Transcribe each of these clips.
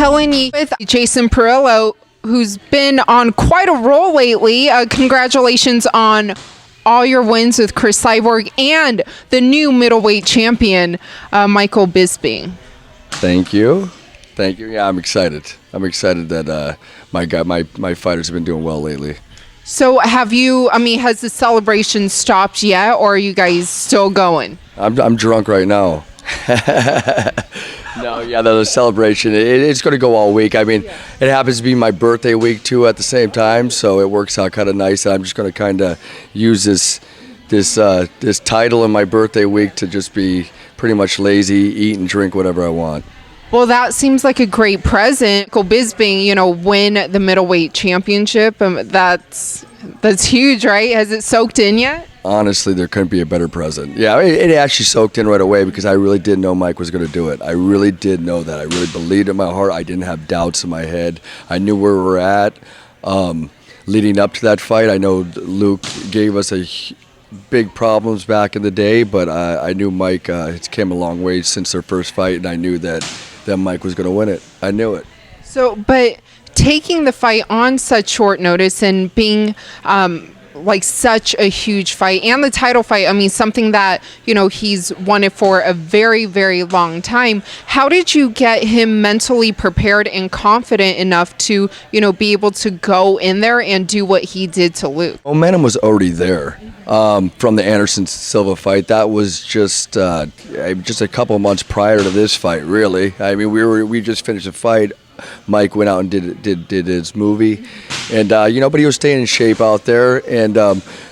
Helen with Jason Parillo, who's been on quite a roll lately. Congratulations on all your wins with Cris Cyborg and the new middleweight champion, Michael Bisping. Thank you. Yeah, I'm excited. That my fighters have been doing well lately. So has the celebration stopped yet, or are you guys still going? I'm drunk right now. No, yeah, the celebration, it's going to go all week. I mean, It happens to be my birthday week, too, at the same time, so it works out kind of nice. I'm just going to kind of use this title in my birthday week to just be pretty much lazy, eat and drink whatever I want. Well, that seems like a great present. Michael Bisping, win the middleweight championship. That's huge, right? Has it soaked in yet? Honestly, there couldn't be a better present. Yeah, it actually soaked in right away because I really did know Mike was going to do it. I really did know that. I really believed in my heart. I didn't have doubts in my head. I knew where we were at leading up to that fight. I know Luke gave us big problems back in the day, but I knew Mike has came a long way since their first fight, and I knew that Mike was going to win it. I knew it. So, but taking the fight on such short notice and being such a huge fight and the title fight, something that, he's wanted for a very, very long time. How did you get him mentally prepared and confident enough to, be able to go in there and do what he did to Luke? Momentum was already there from the Anderson Silva fight. That was just a couple of months prior to this fight, really. I mean, we just finished a fight. Mike went out and did his movie, and but he was staying in shape out there. And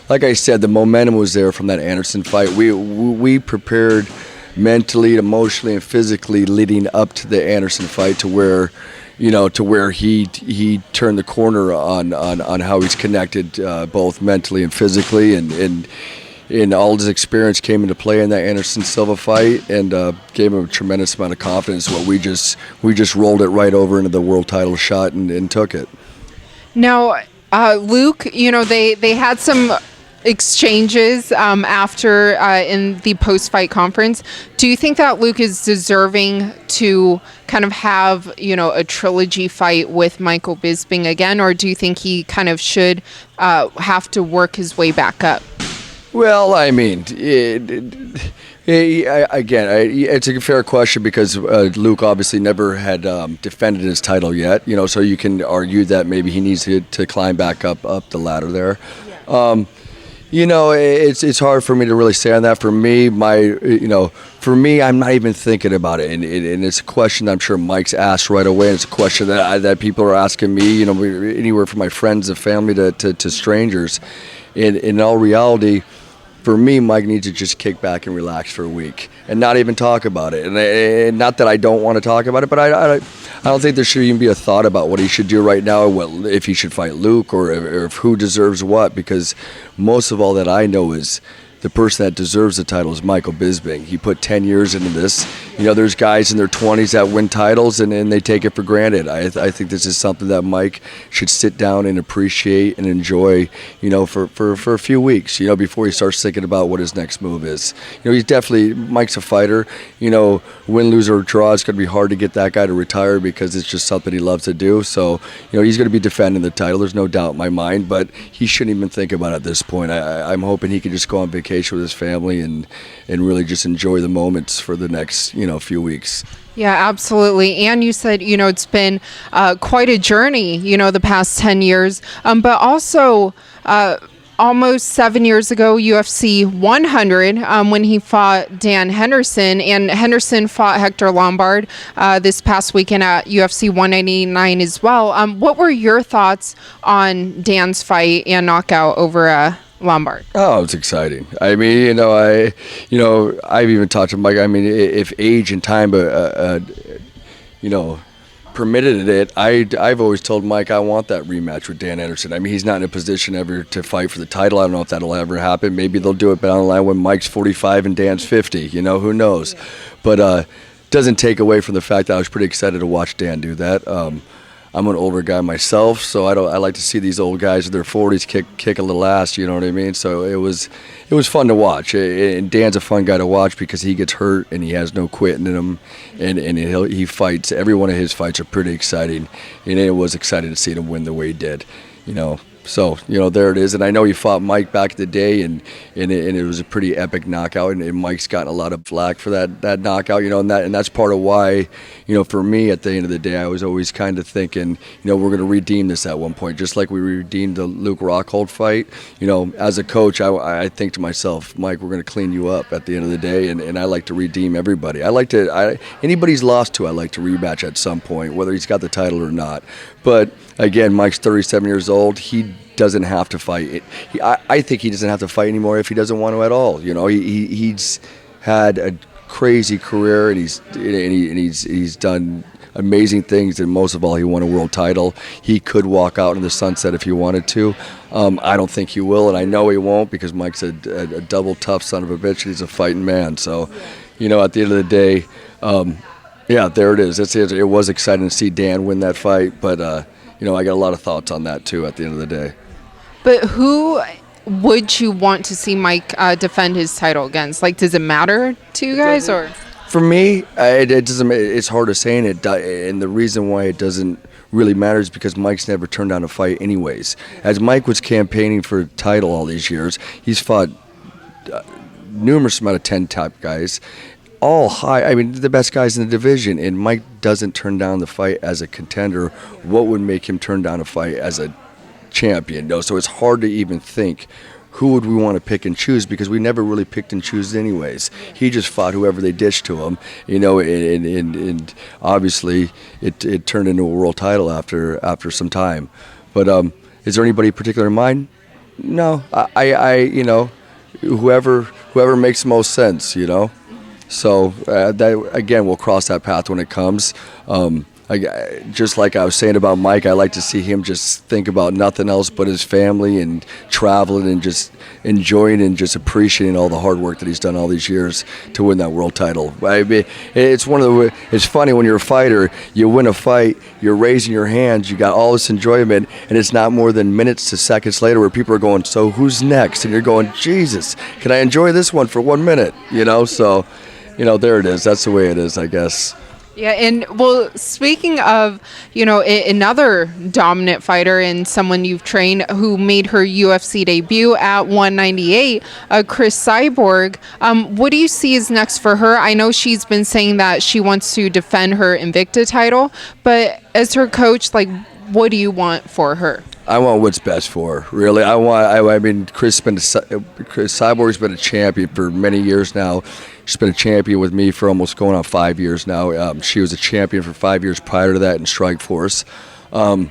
like I said, the momentum was there from that Anderson fight. We prepared mentally, emotionally, and physically leading up to the Anderson fight to where he turned the corner on how he's connected both mentally and physically, and all his experience came into play in that Anderson Silva fight, and gave him a tremendous amount of confidence. Well, we just rolled it right over into the world title shot and took it. Now, Luke, they had some exchanges after in the post-fight conference. Do you think that Luke is deserving to kind of have, a trilogy fight with Michael Bisping again, or do you think he kind of should have to work his way back up? Well, I mean, it's a fair question because Luke obviously never had defended his title yet, so you can argue that maybe he needs to climb back up the ladder there. Yeah. It's hard for me to really say on that. For me, I'm not even thinking about it, and it's a question that I'm sure Mike's asked right away, and it's a question that people are asking me, anywhere from my friends and family to strangers. In all reality, for me, Mike needs to just kick back and relax for a week and not even talk about it. And not that I don't want to talk about it, but I don't think there should even be a thought about what he should do right now, if he should fight Luke or if who deserves what, because most of all that I know is the person that deserves the title is Michael Bisping. He put 10 years into this. There's guys in their 20s that win titles and they take it for granted. I think this is something that Mike should sit down and appreciate and enjoy, for a few weeks, before he starts thinking about what his next move is. Mike's a fighter. Win, lose, or draw, it's going to be hard to get that guy to retire because it's just something he loves to do. So, he's going to be defending the title. There's no doubt in my mind, but he shouldn't even think about it at this point. I'm hoping he can just go on vacation with his family and really just enjoy the moments for the next few weeks. Yeah, absolutely. And you said it's been quite a journey the past 10 years, but also almost 7 years ago, UFC 100, when he fought Dan Henderson, and Henderson fought Hector Lombard this past weekend at UFC 199 as well. What were your thoughts on Dan's fight and knockout over Lombard? Oh, it's exciting. I mean, I've even talked to Mike. I mean, if age and time, permitted it, I've always told Mike I want that rematch with Dan Henderson. I mean, he's not in a position ever to fight for the title. I don't know if that'll ever happen. Maybe they'll do it down the line when Mike's 45 and Dan's 50. Who knows? But doesn't take away from the fact that I was pretty excited to watch Dan do that. I'm an older guy myself, so I like to see these old guys in their 40s kick a little ass. You know what I mean? So it was fun to watch. And Dan's a fun guy to watch because he gets hurt and he has no quitting in him, and he fights. Every one of his fights are pretty exciting, and it was exciting to see him win the way he did. You know. So, there it is. And I know he fought Mike back in the day, and it was a pretty epic knockout. And Mike's gotten a lot of flack for that knockout, and that's part of why, for me at the end of the day, I was always kind of thinking, we're going to redeem this at one point, just like we redeemed the Luke Rockhold fight. As a coach, I think to myself, Mike, we're going to clean you up at the end of the day, and I like to redeem everybody. Anybody he's lost to, I like to rematch at some point, whether he's got the title or not. But again, Mike's 37 years old. He doesn't have to fight. I think he doesn't have to fight anymore if he doesn't want to at all. He's had a crazy career, and he's done amazing things. And most of all, he won a world title. He could walk out in the sunset if he wanted to. I don't think he will, and I know he won't because Mike's a double tough son of a bitch. He's a fighting man. So, at the end of the day. Yeah, there it is. It was exciting to see Dan win that fight, but I got a lot of thoughts on that too at the end of the day. But who would you want to see Mike defend his title against? Like, does it matter to you guys, or? For me, it doesn't. It's hard to say, and the reason why it doesn't really matter is because Mike's never turned down a fight, anyways. As Mike was campaigning for a title all these years, he's fought numerous amount of 10 top guys. All high, the best guys in the division, and Mike doesn't turn down the fight as a contender. What would make him turn down a fight as a champion? No, so it's hard to even think who would we want to pick and choose because we never really picked and choose anyways. He just fought whoever they dished to him, and obviously it turned into a world title after some time. But is there anybody particular in mind? No, I whoever makes the most sense, So that again, we'll cross that path when it comes. Just like I was saying about Mike, I like to see him just think about nothing else but his family and traveling and just enjoying and just appreciating all the hard work that he's done all these years to win that world title. It's funny when you're a fighter, you win a fight, you're raising your hands, you got all this enjoyment, and it's not more than minutes to seconds later where people are going, so who's next? And you're going, Jesus, can I enjoy this one for 1 minute? So. There it is. That's the way it is, I guess. Yeah, and well, speaking of, another dominant fighter and someone you've trained who made her UFC debut at 198, Cris Cyborg, what do you see is next for her? I know she's been saying that she wants to defend her Invicta title, but as her coach, what do you want for her? I want what's best for her, really. Cris Cyborg's been a champion for many years now. She's been a champion with me for almost going on 5 years now. She was a champion for 5 years prior to that in Strikeforce. I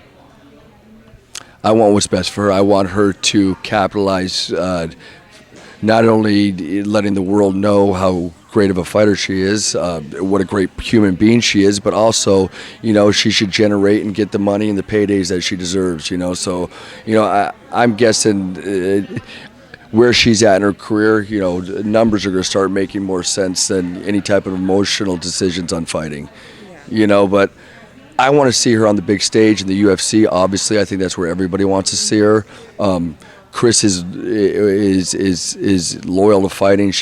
want what's best for her. I want her to capitalize, not only letting the world know how great of a fighter she is, what a great human being she is, but also, she should generate and get the money and the paydays that she deserves, So, I'm guessing where she's at in her career, numbers are going to start making more sense than any type of emotional decisions on fighting, but I want to see her on the big stage in the UFC. Obviously, I think that's where everybody wants to see her. Cris is loyal to fighting.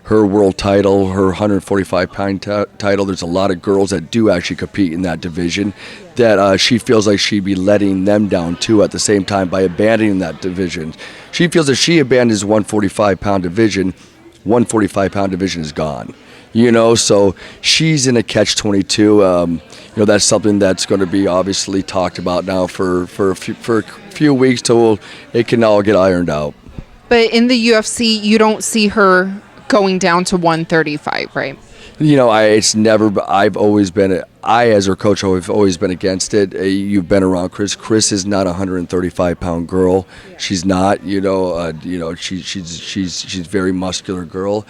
Her world title, her 145-pound title. There's a lot of girls that do actually compete in that division that she feels like she'd be letting them down too at the same time by abandoning that division. She feels if she abandons 145-pound division, 145-pound division is gone. So she's in a catch-22. That's something that's going to be obviously talked about now for a few weeks till it can all get ironed out. But in the UFC, you don't see her going down to 135, right? I, as her coach, have always been against it. You've been around Cris. Cris is not a 135-pound girl. She's not. She's a very muscular girl.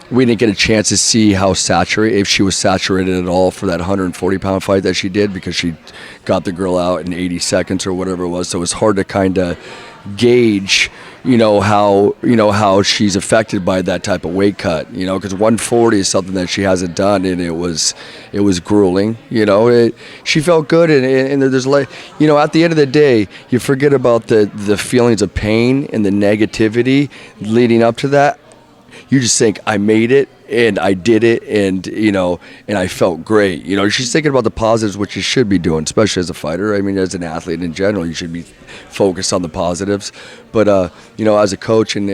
We didn't get a chance to see if she was saturated at all for that 140-pound fight that she did because she got the girl out in 80 seconds or whatever it was. So it was hard to kind of gauge, how she's affected by that type of weight cut, because 140 is something that she hasn't done, and it was grueling. She felt good, and there's like, at the end of the day, you forget about the feelings of pain and the negativity leading up to that. You just think, I made it, and I did it, and and I felt great. She's thinking about the positives, which you should be doing, especially as a fighter. I mean, as an athlete in general, you should be focused on the positives. But as a coach and on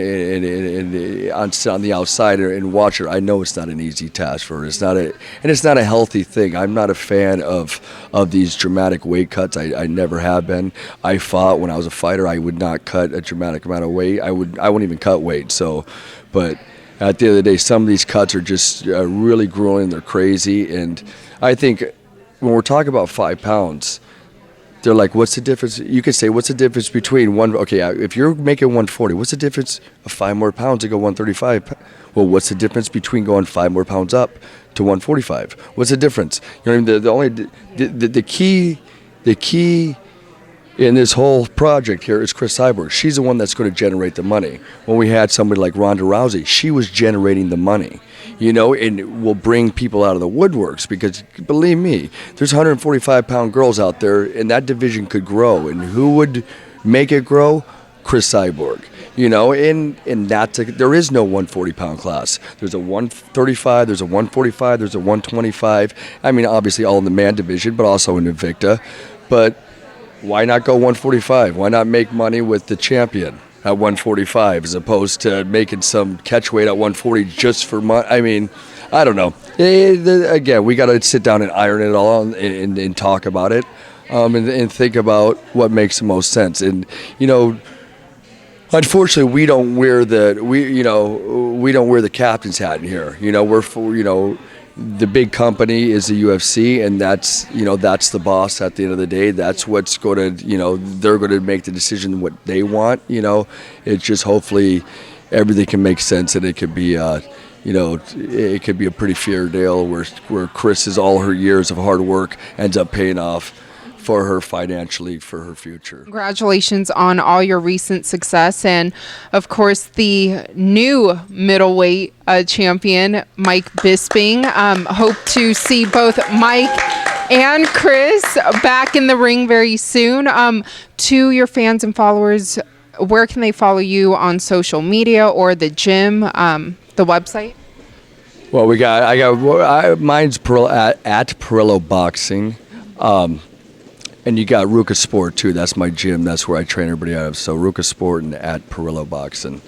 the outside and watcher, I know it's not an easy task for her. It's not a healthy thing. I'm not a fan of these dramatic weight cuts. I never have been. I fought when I was a fighter. I would not cut a dramatic amount of weight. I wouldn't even cut weight. But at the end of the day, some of these cuts are just really grueling. They're crazy. And I think when we're talking about 5 pounds, they're like, what's the difference? You could say, what's the difference between if you're making 140, what's the difference of 5 more pounds to go 135? Well, what's the difference between going 5 more pounds up to 145? What's the difference? The key in this whole project here is Cris Cyborg. She's the one that's going to generate the money. When we had somebody like Ronda Rousey, she was generating the money, and will bring people out of the woodworks, because believe me, there's 145-pound girls out there, and that division could grow. And who would make it grow? Cris Cyborg. And there is no 140-pound class. There's a 135, there's a 145, there's a 125. I mean, obviously all in the man division, but also in Invicta. But why not go 145? Why not make money with the champion at 145 as opposed to making some catch weight at 140 just for money? I mean, I don't know. Again, we got to sit down and iron it all out and talk about it, and think about what makes the most sense. And unfortunately, we don't wear the captain's hat in here. The big company is the UFC, and that's the boss at the end of the day. That's what's going to, they're going to make the decision what they want. It's just hopefully everything can make sense, and it could be, it could be a pretty fair deal where Cris, all her years of hard work ends up paying off for her financially for her future. Congratulations on all your recent success, and of course the new middleweight champion, Mike Bisping. Hope to see both Mike and Cris back in the ring very soon. To your fans and followers, where can they follow you on social media or the gym, the website? Well, mine's Parillo, at Parillo Boxing. And you got Ruka Sport too. That's my gym. That's where I train everybody out of. So Ruka Sport and at Parillo Boxing.